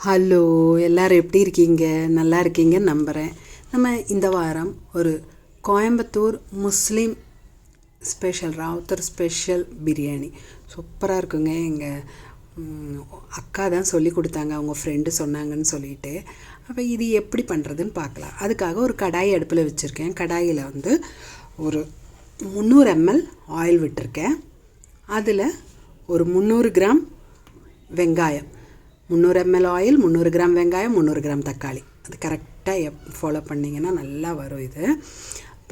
Hello, எல்லோரும் எப்படி இருக்கீங்க? நல்லா இருக்கீங்கன்னு நம்புகிறேன். நம்ம இந்த வாரம் ஒரு கோயம்புத்தூர் முஸ்லீம் ஸ்பெஷல் ராவுத்தர் ஸ்பெஷல் பிரியாணி சூப்பராக இருக்குங்க. எங்கள் அக்கா தான் சொல்லி கொடுத்தாங்க, அவங்க ஃப்ரெண்டு சொன்னாங்கன்னு சொல்லிட்டு. அப்போ இது எப்படி பண்ணுறதுன்னு பார்க்கலாம். அதுக்காக ஒரு கடாய் அடுப்பில் வச்சுருக்கேன். கடாயில் ஒரு 300 ml ஆயில் விட்டுருக்கேன். அதில் ஒரு 300 கிராம் வெங்காயம், 300 ml ஆயில், 300 கிராம் வெங்காயம், 300 கிராம் தக்காளி. அது கரெக்டாக ஃபாலோ பண்ணிங்கன்னா நல்லா வரும். இது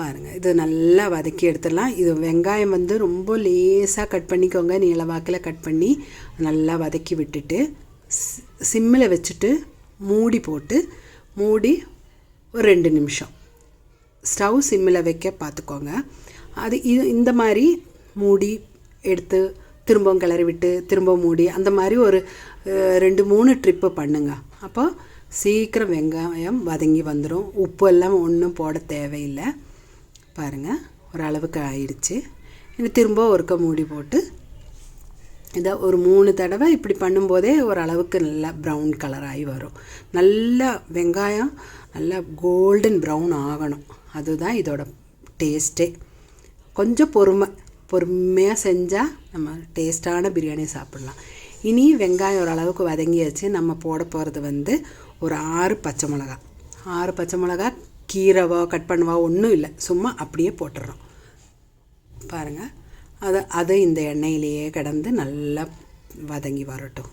பாருங்கள், இது நல்லா வதக்கி எடுத்துடலாம். இது வெங்காயம் ரொம்ப லேசாக கட் பண்ணிக்கோங்க, நீளவாக்கில் கட் பண்ணி நல்லா வதக்கி விட்டுட்டு சிம்மில் வச்சுட்டு மூடி ஒரு 2 நிமிஷம் ஸ்டவ் சிம்மில் வைக்க பார்த்துக்கோங்க. அது இந்த மாதிரி மூடி எடுத்து திரும்பவும் கிளறி விட்டு திரும்ப மூடி அந்த மாதிரி ஒரு 2-3 ட்ரிப்பு பண்ணுங்க. அப்போ சீக்கிரம் வெங்காயம் வதங்கி வந்துடும். உப்பு எல்லாம் ஒன்றும் போட தேவையில்லை. பாருங்கள், ஓரளவுக்கு ஆயிடுச்சு. இது திரும்ப ஒருக்க மூடி போட்டு இதை ஒரு 3 தடவை இப்படி பண்ணும்போதே ஓரளவுக்கு நல்லா ப்ரௌன் கலராகி வரும். நல்லா வெங்காயம் நல்லா கோல்டன் ப்ரௌன் ஆகணும். அதுதான் இதோட டேஸ்ட்டே. கொஞ்சம் பொறுமையாக செஞ்சால் நம்ம டேஸ்ட்டான பிரியாணி சாப்பிட்லாம். இனி வெங்காயம் ஓரளவுக்கு வதங்கியாச்சு. நம்ம போட போகிறது ஒரு 6 பச்சை மிளகா கீரைவோ கட் பண்ணவோ ஒன்றும் இல்லை, சும்மா அப்படியே போட்டுடுறோம். பாருங்கள், அது இந்த எண்ணெயிலேயே கிடந்து நல்லா வதங்கி வரட்டும்.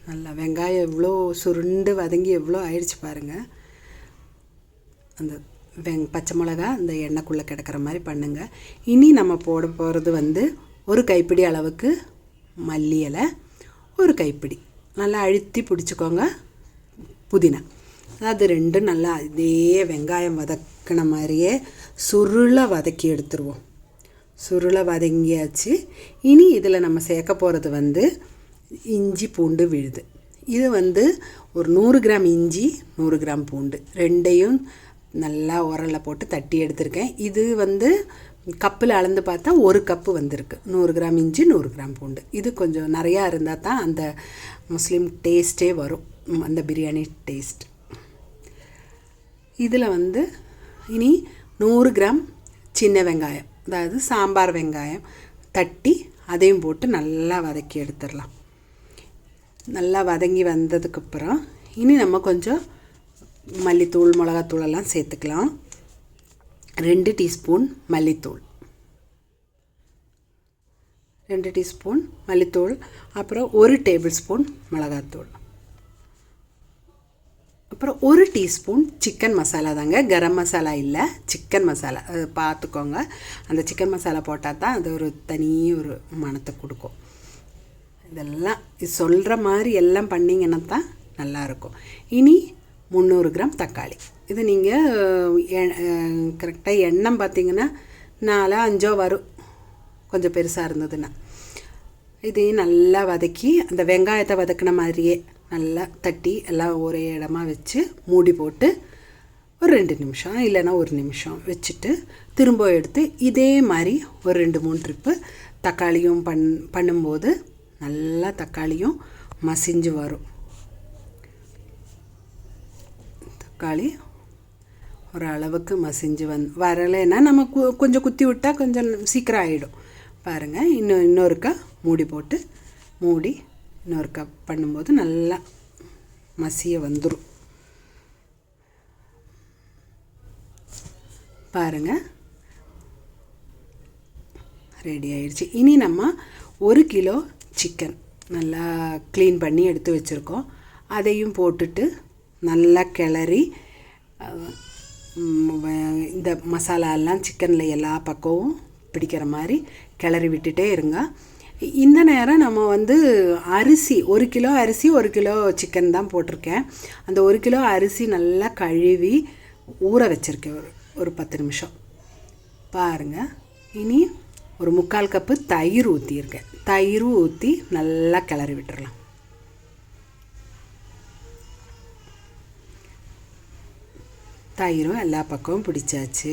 நல்லா வெங்காயம் எவ்வளோ சுருண்டு வதங்கி எவ்வளோ ஆயிடுச்சு பாருங்கள். அந்த பச்சை மிளகா இந்த எண்ணெய்க்குள்ளே கிடக்கிற மாதிரி பண்ணுங்கள். இனி நம்ம போட போகிறது ஒரு கைப்பிடி அளவுக்கு மல்லி இலை, ஒரு கைப்பிடி நல்லா அழுத்தி பிடிச்சிக்கோங்க புதினா. அது 2 நல்லா இதே வெங்காயம் வதக்கின மாதிரியே சுருளை வதக்கி எடுத்துருவோம். சுருளை வதங்கியாச்சு. இனி இதில் நம்ம சேர்க்க போகிறது இஞ்சி பூண்டு விழுது. இது ஒரு 100 கிராம் இஞ்சி, 100 கிராம் பூண்டு ரெண்டையும் நல்லா உரலில் போட்டு தட்டி எடுத்திருக்கேன். இது கப்பில் அளந்து பார்த்தா 1 கப்பு வந்திருக்கு. 100 கிராம் இஞ்சி, 100 கிராம் பூண்டு. இது கொஞ்சம் நிறையா இருந்தால் தான் அந்த முஸ்லீம் டேஸ்ட்டே வரும், அந்த பிரியாணி டேஸ்ட். இதில் இனி 100 கிராம் சின்ன வெங்காயம், அதாவது சாம்பார் வெங்காயம் தட்டி அதையும் போட்டு நல்லா வதக்கி எடுத்துடலாம். நல்லா வதங்கி வந்ததுக்கப்புறம் இனி நம்ம கொஞ்சம் மல்லித்தூள் மிளகாத்தூள் எல்லாம் சேர்த்துக்கலாம். 2 டீஸ்பூன் மல்லித்தூள், 2 டீஸ்பூன் மல்லித்தூள், அப்புறம் 1 டேபிள் ஸ்பூன் மிளகாத்தூள், அப்புறம் 1 டீஸ்பூன் சிக்கன் மசாலா தாங்க, கரம் மசாலா இல்லை, சிக்கன் மசாலா. அது பார்த்துக்கோங்க. அந்த சிக்கன் மசாலா போட்டால் தான் அது ஒரு தனி ஒரு மணத்தை கொடுக்கும். இதெல்லாம் சொல்கிற மாதிரி எல்லாம் பண்ணிங்கன்னா தான் நல்லாயிருக்கும். இனி 300 கிராம் தக்காளி. இது நீங்கள் கரெக்டாக எண்ணெய் பார்த்திங்கன்னா 4-5 வரும், கொஞ்சம் பெருசாக இருந்ததுன்னா. இதையும் நல்லா வதக்கி அந்த வெங்காயத்தை வதக்கின மாதிரியே நல்லா தட்டி எல்லாம் ஒரே இடமா வச்சு மூடி போட்டு ஒரு 2 நிமிஷம் இல்லைன்னா 1 நிமிஷம் வச்சுட்டு திரும்ப எடுத்து இதே மாதிரி ஒரு 2-3 ட்ரிப்பு தக்காளியும் பண்ணும்போது நல்லா தக்காளியும் மசிஞ்சு வரும். தக்காளி ஒரு அளவுக்கு மசிஞ்சு வரலைன்னா நம்ம கொஞ்சம் குத்தி விட்டால் கொஞ்சம் சீக்கிரம் ஆகிடும். பாருங்கள், இன்னொருக்கா மூடி போட்டு இன்னொருக்கா பண்ணும்போது நல்லா மசிய வந்துடும். பாருங்கள், ரெடி ஆயிடுச்சு. இனி நம்ம 1 கிலோ சிக்கன் நல்லா க்ளீன் பண்ணி எடுத்து வச்சுருக்கோம். அதையும் போட்டுட்டு நல்லா கிளறி இந்த மசாலாலாம் சிக்கனில் எல்லா பக்கமும் பிடிக்கிற மாதிரி கிளறி விட்டுட்டே இருங்க. இந்த நேரம் நம்ம அரிசி 1 கிலோ அரிசி 1 கிலோ சிக்கன் தான் போட்டிருக்கேன். அந்த 1 கிலோ அரிசி நல்லா கழுவி ஊற வச்சுருக்கேன் ஒரு 10 நிமிஷம். பாருங்கள், இனி ஒரு 3/4 கப்பு தயிர் ஊற்றியிருக்கேன். தயிர் ஊற்றி நல்லா கிளறி விட்டுறலாம். தயிரும் எல்லா பக்கமும் பிடிச்சாச்சு.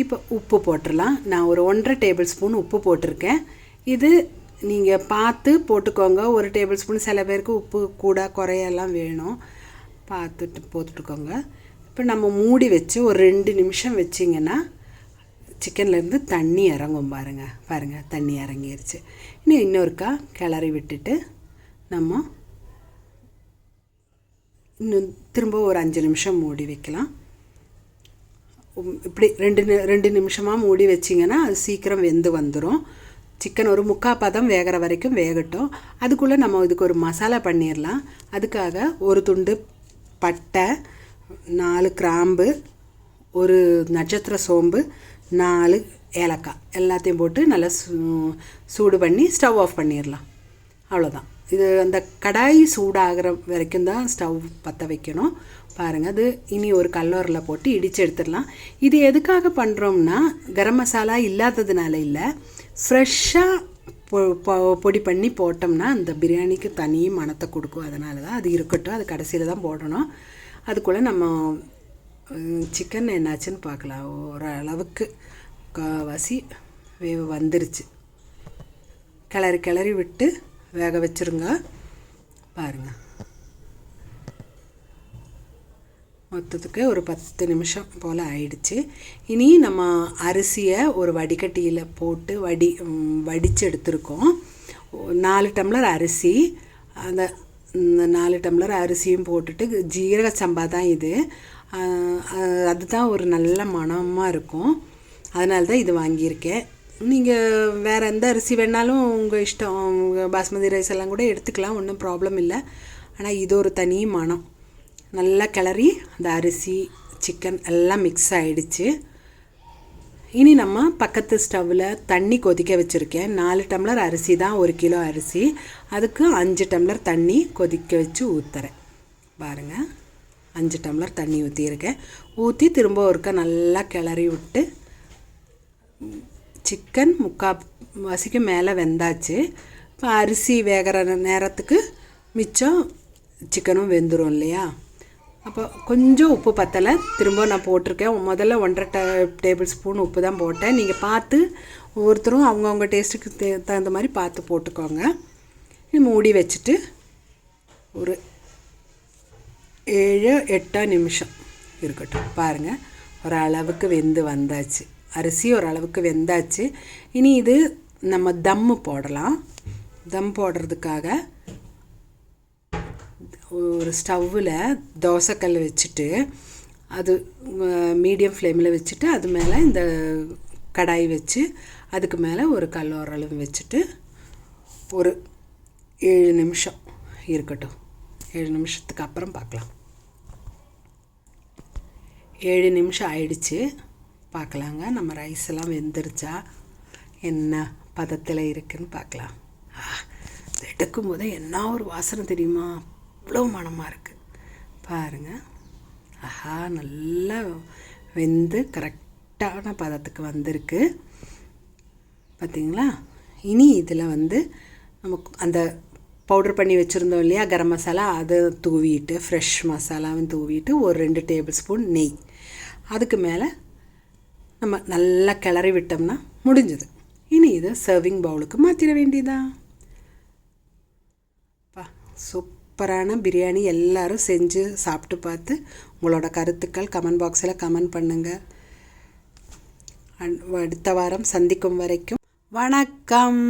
இப்போ உப்பு போட்டுடலாம். நான் ஒரு 1.5 டேபிள் ஸ்பூன் உப்பு போட்டிருக்கேன். இது நீங்கள் பார்த்து போட்டுக்கோங்க. ஒரு டேபிள் ஸ்பூன், சில பேருக்கு உப்பு கூட குறையெல்லாம் வேணும், பார்த்துட்டு போட்டுக்கோங்க. இப்போ நம்ம மூடி வச்சு ஒரு 2 நிமிஷம் வச்சிங்கன்னா சிக்கன்லேருந்து தண்ணி இறங்கும். பாருங்கள் தண்ணி இறங்கிருச்சு. இன்னொருக்கா கிளறி விட்டுட்டு நம்ம இன்னும் திரும்ப ஒரு 5 நிமிஷம் மூடி வைக்கலாம். இப்படி 2 நிமிஷமாக மூடி வச்சிங்கன்னா அது சீக்கிரம் வெந்து வந்துடும். சிக்கன் ஒரு 3/4 பதம் வேகிற வரைக்கும் வேகட்டும். அதுக்குள்ளே நம்ம இதுக்கு ஒரு மசாலா பண்ணிடலாம். அதுக்காக ஒரு துண்டு பட்டை, 4 கிராம்பு, ஒரு நட்சத்திர சோம்பு, 4 ஏலக்காய் எல்லாத்தையும் போட்டு நல்லா சூடு பண்ணி ஸ்டவ் ஆஃப் பண்ணிடலாம். அவ்வளோதான். இது அந்த கடாய் சூடாகிற வரைக்கும் தான் ஸ்டவ் பற்ற வைக்கணும். பாருங்கள், அது இனி ஒரு கல்லோரில் போட்டு இடித்து எடுத்துடலாம். இது எதுக்காக பண்ணுறோம்னா கரம் மசாலா இல்லாததுனால இல்லை, ஃப்ரெஷ்ஷாக பொடி பண்ணி போட்டோம்னா அந்த பிரியாணிக்கு தனி மணத்தை கொடுக்கும். அதனால தான் அது இருக்கட்டும். அது கடைசியில் தான் போடணும். அதுக்குள்ளே நம்ம சிக்கன் என்னாச்சுன்னு பார்க்கலாம். ஓரளவுக்கு காவாசி வேக வந்துருச்சு. கிளறி விட்டு வேக வச்சுருங்க. பாருங்கள், மொத்தத்துக்கு ஒரு 10 நிமிஷம் போல் ஆயிடுச்சு. இனி நம்ம அரிசியை ஒரு வடிகட்டியில் போட்டு வடித்து எடுத்துருக்கோம். 4 டம்ளர் அரிசி. அந்த 4 டம்ளர் அரிசியும் போட்டுட்டு, ஜீரக சம்பா தான் இது, அதுதான் ஒரு நல்ல மணமாக இருக்கும். அதனால தான் இது வாங்கியிருக்கேன். நீங்கள் வேறு எந்த அரிசி வேணாலும் உங்கள் இஷ்டம், பாஸ்மதி ரைஸ் எல்லாம் கூட எடுத்துக்கலாம், ஒன்றும் ப்ராப்ளம் இல்லை. ஆனால் இது ஒரு தனி மணம். நல்லா கிளறி அந்த அரிசி சிக்கன் எல்லாம் மிக்ஸ் ஆகிடுச்சு. இனி நம்ம பக்கத்து ஸ்டவ்வில் தண்ணி கொதிக்க வச்சுருக்கேன். 4 டம்ளர் அரிசி தான், 1 கிலோ அரிசி. அதுக்கு 5 டம்ளர் தண்ணி கொதிக்க வச்சு ஊற்றுறேன். பாருங்கள், 5 டம்ளர் தண்ணி ஊற்றியிருக்கேன். ஊற்றி திரும்ப ஒருக்கா நல்லா கிளறி விட்டு, சிக்கன் 3/4 வாசிக்கு மேலே வெந்தாச்சு. இப்போ அரிசி வேகிற நேரத்துக்கு மிச்சம் சிக்கனும் வெந்துடும் இல்லையா? அப்போ கொஞ்சம் உப்பு பத்தலை, திரும்ப நான் போட்டிருக்கேன். முதல்ல 1.5 டேபிள் ஸ்பூன் உப்பு தான் போட்டேன். நீங்கள் பார்த்து ஒவ்வொருத்தரும் அவங்கவுங்க டேஸ்ட்டுக்கு தகுந்த மாதிரி பார்த்து போட்டுக்கோங்க. மூடி வச்சுட்டு ஒரு 7-8 நிமிஷம் இருக்கட்டும். பாருங்கள், ஓரளவுக்கு வெந்து வந்தாச்சு. அரிசி ஓரளவுக்கு வெந்தாச்சு. இனி இது நம்ம தம்மு போடலாம். தம் போடுறதுக்காக ஒரு ஸ்டவ்வில் தோசைக்கல் வச்சுட்டு, அது மீடியம் ஃப்ளேமில் வச்சுட்டு, அது மேலே இந்த கடாய் வச்சு, அதுக்கு மேலே ஒரு கல் ஓரளவு வச்சுட்டு ஒரு 7 நிமிஷம் இருக்கட்டும். 7 நிமிஷத்துக்கு அப்புறம் பார்க்கலாம். 7 நிமிஷம் ஆயிடுச்சு. பார்க்கலாங்க, நம்ம ரைஸ் எல்லாம் வெந்துருச்சா, என்ன பதத்தில் இருக்குதுன்னு பார்க்கலாம். எடுக்கும் போதே என்ன ஒரு வாசனை தெரியுமா, அவ்வளோ மணமாக இருக்குது. பாருங்கள், ஆஹா, நல்லா வெந்து கரெக்டான பதத்துக்கு வந்திருக்கு. பார்த்திங்களா? இனி இதில் நமக்கு அந்த பவுடர் பண்ணி வச்சுருந்தோம் இல்லையா கரம் மசாலா, அதை தூவிட்டு, ஃப்ரெஷ் மசாலாவும் தூவிட்டு, ஒரு 2 டேபிள் ஸ்பூன் நெய், அதுக்கு மேலே நம்ம நல்லா கிளறி விட்டோம்னா முடிஞ்சது. இனி இதை சர்விங் பவுலுக்கு மாற்றிட வேண்டியதா. சூப்பரான பிரியாணி. எல்லோரும் செஞ்சு சாப்பிட்டு பார்த்து உங்களோட கருத்துக்கள் கமெண்ட் பாக்ஸில் கமெண்ட் பண்ணுங்கள். அடுத்த வாரம் சந்திக்கும் வரைக்கும் வணக்கம்.